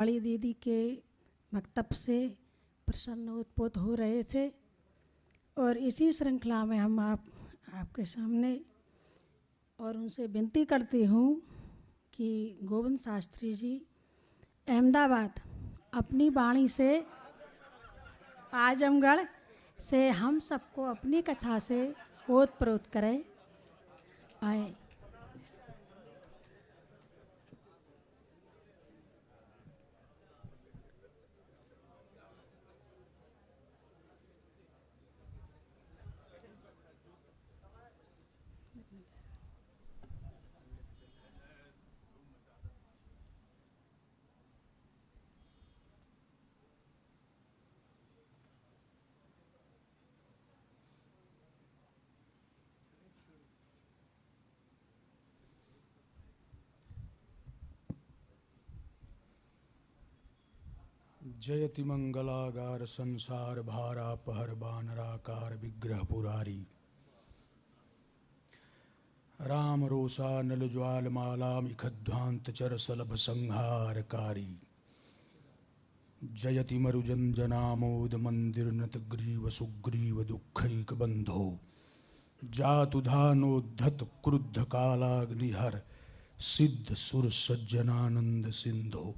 बड़ी दीदी के वक्तव्य से प्रसन्न उत्पोत हो रहे थे और इसी श्रृंखला में हम आपके सामने और उनसे विनती करती हूँ कि गोविंद शास्त्री जी अहमदाबाद अपनी वाणी से आजमगढ़ से हम सबको अपनी कथा से ओतप्रोत करें। आए। जयति मंगलागार संसार भारा पहर बानराकार विग्रह पुरारी राम रोसा नल ज्वाल माला मिखध्वांत चर सलभ संहारकारी जयति मरुजन जनामोद मंदिर नत ग्रीव सुग्रीव दुखैक बंधो जातुधानोद्धत क्रुद्ध कालाग्निहर सिद्ध सुर सज्जनानंद सिंधो।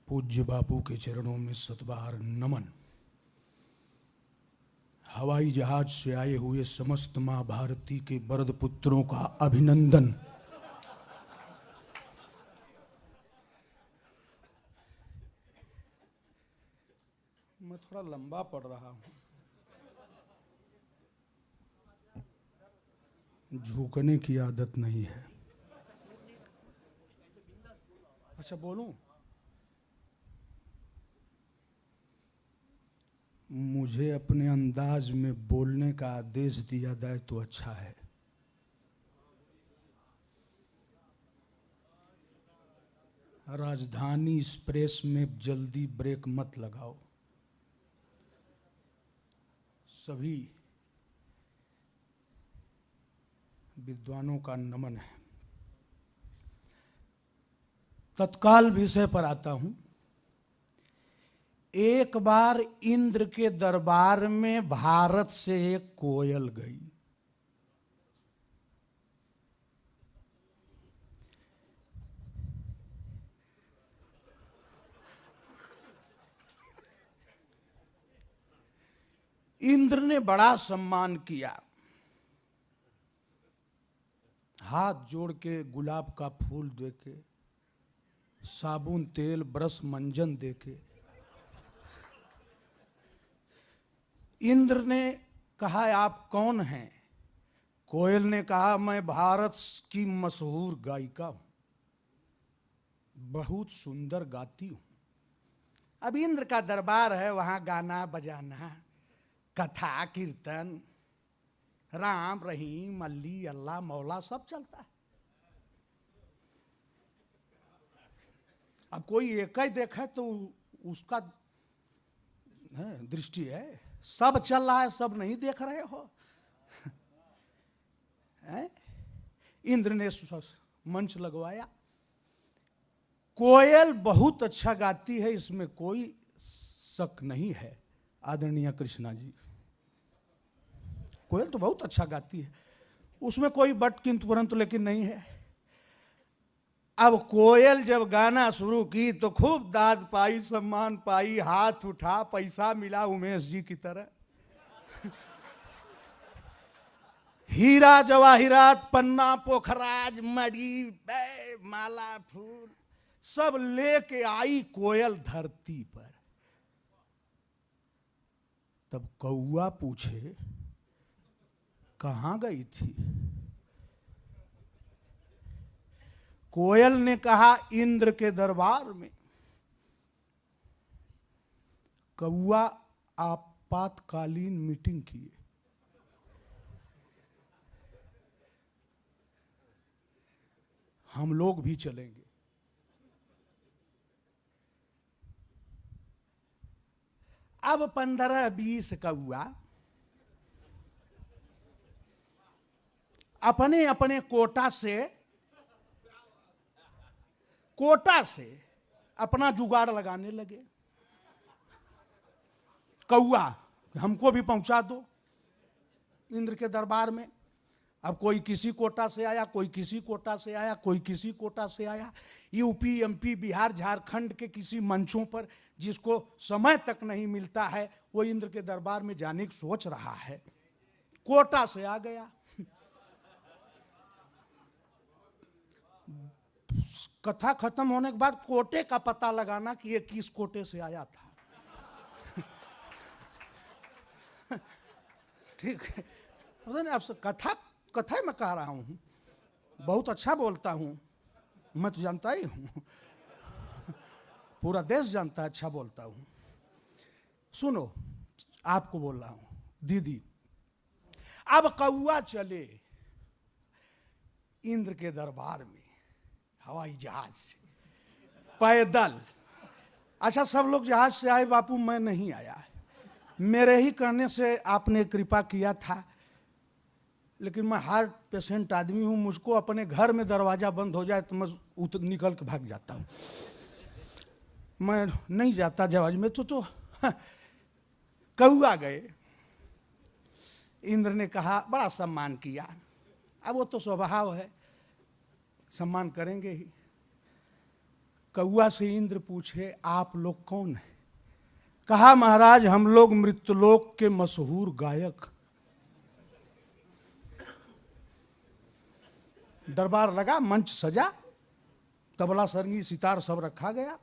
पूज्य बापू के चरणों में सतबार नमन। हवाई जहाज से आए हुए समस्त मां भारती के वरद पुत्रों का अभिनंदन। मैं थोड़ा लंबा पढ़ रहा हूं, झुकने की आदत नहीं है। अच्छा बोलूं? मुझे अपने अंदाज में बोलने का आदेश दिया जाए तो अच्छा है। राजधानी एक्सप्रेस में जल्दी ब्रेक मत लगाओ। सभी विद्वानों का नमन है। तत्काल विषय पर आता हूं। एक बार इंद्र के दरबार में भारत से एक कोयल गई। इंद्र ने बड़ा सम्मान किया। हाथ जोड़ के गुलाब का फूल देके, साबुन तेल ब्रश मंजन देके इंद्र ने कहा, आप कौन हैं? कोयल ने कहा, मैं भारत की मशहूर गायिका हूं, बहुत सुंदर गाती हूं। अब इंद्र का दरबार है, वहां गाना बजाना, कथा कीर्तन, राम रहीम अल्ली अल्लाह मौला सब चलता है। अब कोई एक ही देखे तो उसका दृष्टि है, सब चल रहा है, सब नहीं देख रहे हो। इंद्र ने मंच लगवाया। कोयल बहुत अच्छा गाती है, इसमें कोई शक नहीं है आदरणीय कृष्णा जी। कोयल तो बहुत अच्छा गाती है, उसमें कोई बट किंतु परंतु लेकिन नहीं है। अब कोयल जब गाना शुरू की तो खूब दाद पाई, सम्मान पाई, हाथ उठा, पैसा मिला उमेश जी की तरह। हीरा जवाहिरात पन्ना पोखराज मड़ी माला फूल सब लेके आई कोयल धरती पर। तब कौआ पूछे, कहां गई थी? कोयल ने कहा, इंद्र के दरबार में। कौआ आपातकालीन मीटिंग किए। हम लोग भी चलेंगे। अब 15-20 कौआ अपने अपने कोटा से कोटा से अपना जुगाड़ लगाने लगे। कौआ हमको भी पहुंचा दो इंद्र के दरबार में। अब कोई किसी कोटा से आया, कोई किसी कोटा से आया, कोई किसी कोटा से आया। यूपी, एमपी, बिहार, झारखंड के किसी मंचों पर जिसको समय तक नहीं मिलता है वो इंद्र के दरबार में जाने की सोच रहा है। कोटा से आ गया। कथा खत्म होने के बाद कोटे का पता लगाना कि ये किस कोटे से आया था। ठीक है, आपसे कथा मैं कह रहा हूं, बहुत अच्छा बोलता हूं, मैं तो जानता ही हूं, पूरा देश जानता है अच्छा बोलता हूं। सुनो, आपको बोल रहा हूं दीदी। अब कौआ चले इंद्र के दरबार में हवाई जहाज से, पैदल। अच्छा, सब लोग जहाज से आए बापू, मैं नहीं आया। मेरे ही कहने से आपने कृपा किया था, लेकिन मैं हार्ट पेशेंट आदमी हूं। मुझको अपने घर में दरवाजा बंद हो जाए तो मैं निकल के भाग जाता हूं। मैं नहीं जाता जहाज में। तो कौआ गए। इंद्र ने कहा, बड़ा सम्मान किया। अब वो तो स्वभाव है, सम्मान करेंगे ही। कौआ से इंद्र पूछे, आप लोग कौन है? कहा, महाराज हम लोग मृत्युलोक के मशहूर गायक। दरबार लगा, मंच सजा, तबला, सरंगी, सितार सब रखा गया।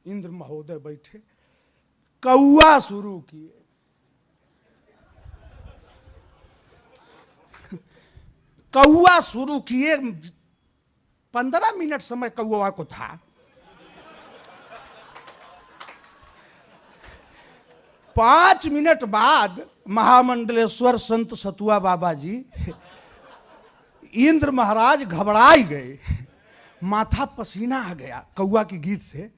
इंद्र महोदय बैठे, कौआ शुरू किए। कौआ शुरू किए। 15 मिनट समय कौआ को था। 5 मिनट बाद महामंडलेश्वर संत सतुआ बाबा जी, इंद्र महाराज घबराई गए, माथा पसीना आ गया कौआ की गीत से।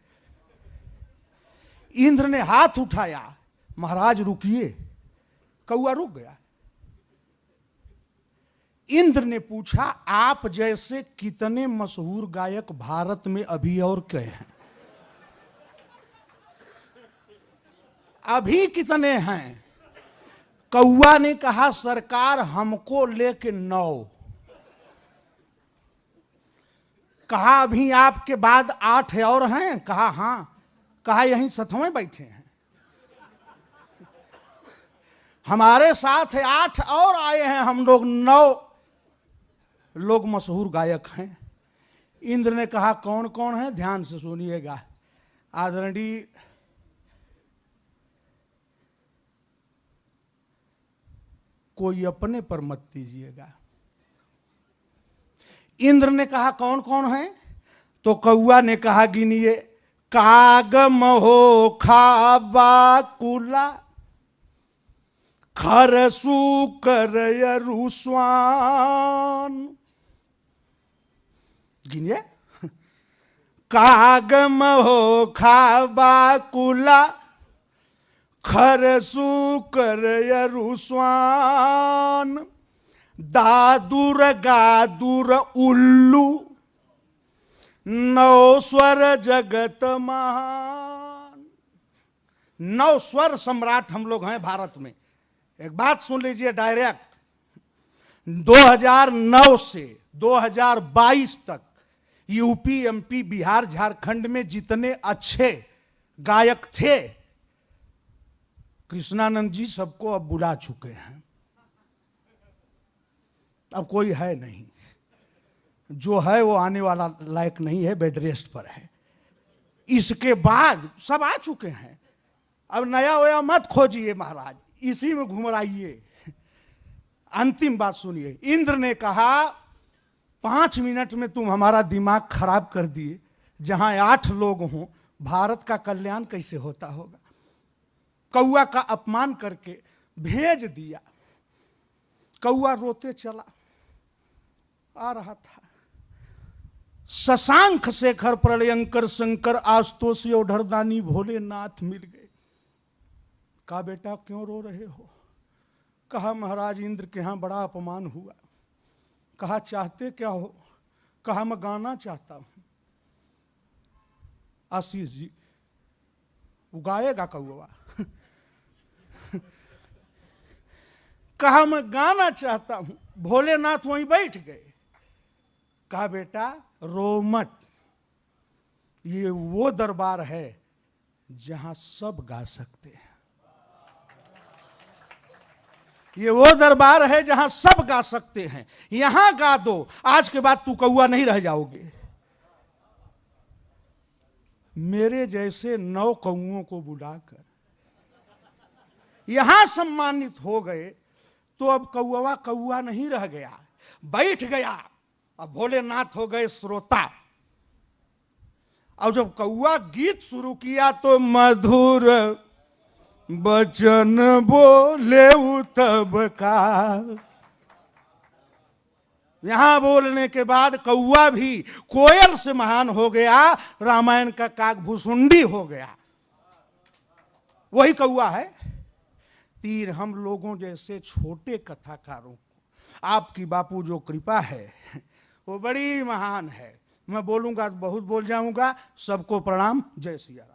इंद्र ने हाथ उठाया, महाराज रुकिए। कौआ रुक गया। इंद्र ने पूछा, आप जैसे कितने मशहूर गायक भारत में अभी और गए हैं? अभी कितने हैं? कौआ ने कहा, सरकार हमको लेके 9। कहा, अभी आपके बाद 8 और हैं? कहा, हाँ। कहा, यहीं 7वें बैठे हैं। हमारे साथ 8 और आए हैं, हम लोग 9 लोग मशहूर गायक हैं। इंद्र ने कहा, कौन कौन है? ध्यान से सुनिएगा। आदरणीय कोई अपने पर मत दीजिएगा। इंद्र ने कहा, कौन कौन है? तो कौआ ने कहा, गिनिए। काग, महो, खाबा, कुला, खरसू, करयरु, स्वान। गिनिए। काग, महो, खाबा, कुला, खरसू, करयरु, स्वान। दादुर, गादुर, उल्लू, 9 स्वर जगत महान। 9 स्वर सम्राट हम लोग हैं भारत में। एक बात सुन लीजिए डायरेक्ट। 2009 से 2022 तक यूपी, एमपी, बिहार, झारखंड में जितने अच्छे गायक थे, कृष्णानंद जी सबको अब बुला चुके हैं। अब कोई है नहीं। जो है वो आने वाला लायक नहीं है, बेड रेस्ट पर है। इसके बाद सब आ चुके हैं। अब नया वया मत खोजिए महाराज, इसी में घुमराइए। अंतिम बात सुनिए। इंद्र ने कहा, 5 मिनट में तुम हमारा दिमाग खराब कर दिए। जहां 8 लोग हों, भारत का कल्याण कैसे होता होगा? कौआ का अपमान करके भेज दिया। कौआ रोते चला आ रहा था। शशांक शेखर, प्रलयंकर, शंकर, आशुतोष, ओढ़रदानी, भोलेनाथ मिल गए। कहा, बेटा क्यों रो रहे हो? कहा, महाराज इंद्र के यहां बड़ा अपमान हुआ। कहा, चाहते क्या हो? कहा मैं गाना चाहता हूं। आशीष जी वो गाएगा कौवा। कहा मैं गाना चाहता हूं। भोलेनाथ वहीं बैठ गए। कहा बेटा रो मत, ये वो दरबार है जहां सब गा सकते हैं। ये वो दरबार है जहां सब गा सकते हैं, यहां गा दो, आज के बाद तू कौवा नहीं रह जाओगे। मेरे जैसे 9 कौओं को बुलाकर यहां सम्मानित हो गए तो अब कौवा कौवा नहीं रह गया, बैठ गया। अब भोलेनाथ हो गए श्रोता। और जब कौवा गीत शुरू किया तो मधुर बचन बोले तब का। यहां बोलने के बाद कौवा भी कोयल से महान हो गया, रामायण का काकभूसुंडी हो गया। वही कौवा है। तीर हम लोगों जैसे छोटे कथाकारों को आपकी बापू जो कृपा है वो बड़ी महान है। मैं बोलूंगा तो बहुत बोल जाऊंगा। सबको प्रणाम। जय सिया राम।